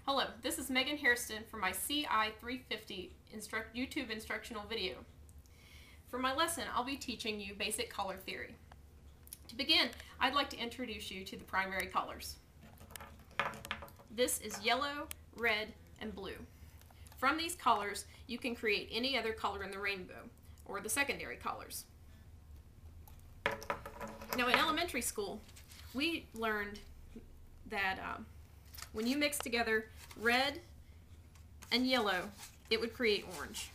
Hello, this is Megan Hairston for my CI350 YouTube instructional video. For my lesson, I'll be teaching you basic color theory. To begin, I'd like to introduce you to the primary colors. This is yellow, red, and blue. From these colors, you can create any other color in the rainbow, or the secondary colors. Now, in elementary school, we learned that when you mix together red and yellow, it would create orange.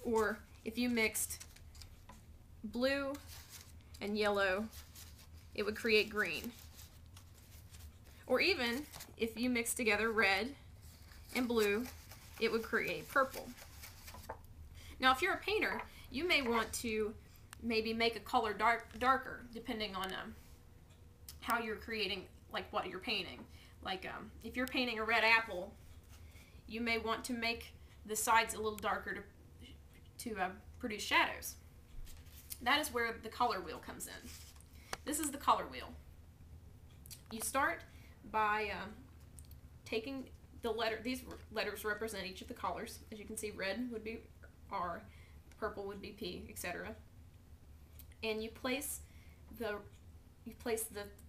Or if you mixed blue and yellow, it would create green. Or even if you mix together red and blue, it would create purple. Now, if you're a painter, you may want to maybe make a color darker, depending on how you're creating, like what you're painting. Like if you're painting a red apple, you may want to make the sides a little darker to produce shadows. That is where the color wheel comes in. This is the color wheel. You start by taking the letter. These letters represent each of the colors. As you can see, red would be R, purple would be P, etc. And you place the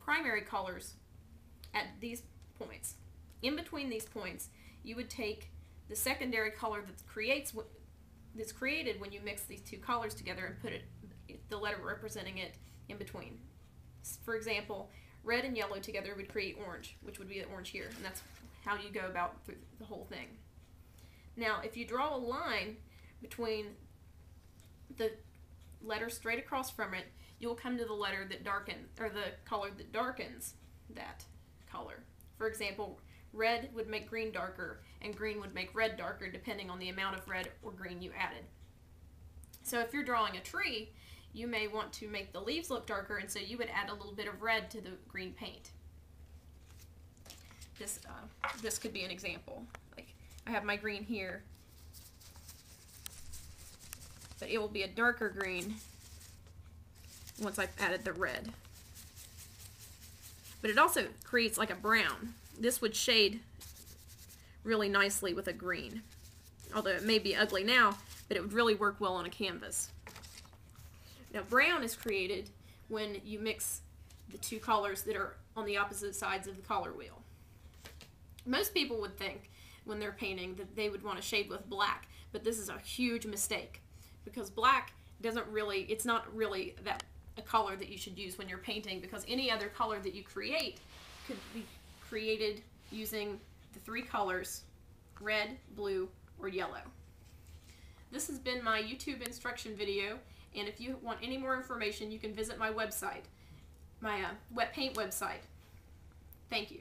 primary colors at these points. In between these points, you would take the secondary color that's created when you mix these two colors together and put the letter representing it in between. For example, red and yellow together would create orange, which would be the orange here, and that's how you go about through the whole thing. Now, if you draw a line between the letter straight across from it, you'll come to the letter that the color that darkens that color. For example, red would make green darker, and green would make red darker, depending on the amount of red or green you added. So if you're drawing a tree, you may want to make the leaves look darker, and so you would add a little bit of red to the green paint. This could be an example. Like, I have my green here, but it will be a darker green once I've added the red. But it also creates like a brown. This would shade really nicely with a green. Although it may be ugly now, but it would really work well on a canvas. Now, brown is created when you mix the two colors that are on the opposite sides of the color wheel. Most people would think when they're painting that they would want to shade with black, but this is a huge mistake, because black it's not really a color that you should use when you're painting, because any other color that you create could be created using the three colors, red, blue, or yellow. This has been my YouTube instruction video, and if you want any more information, you can visit my website, my wet paint website. Thank you.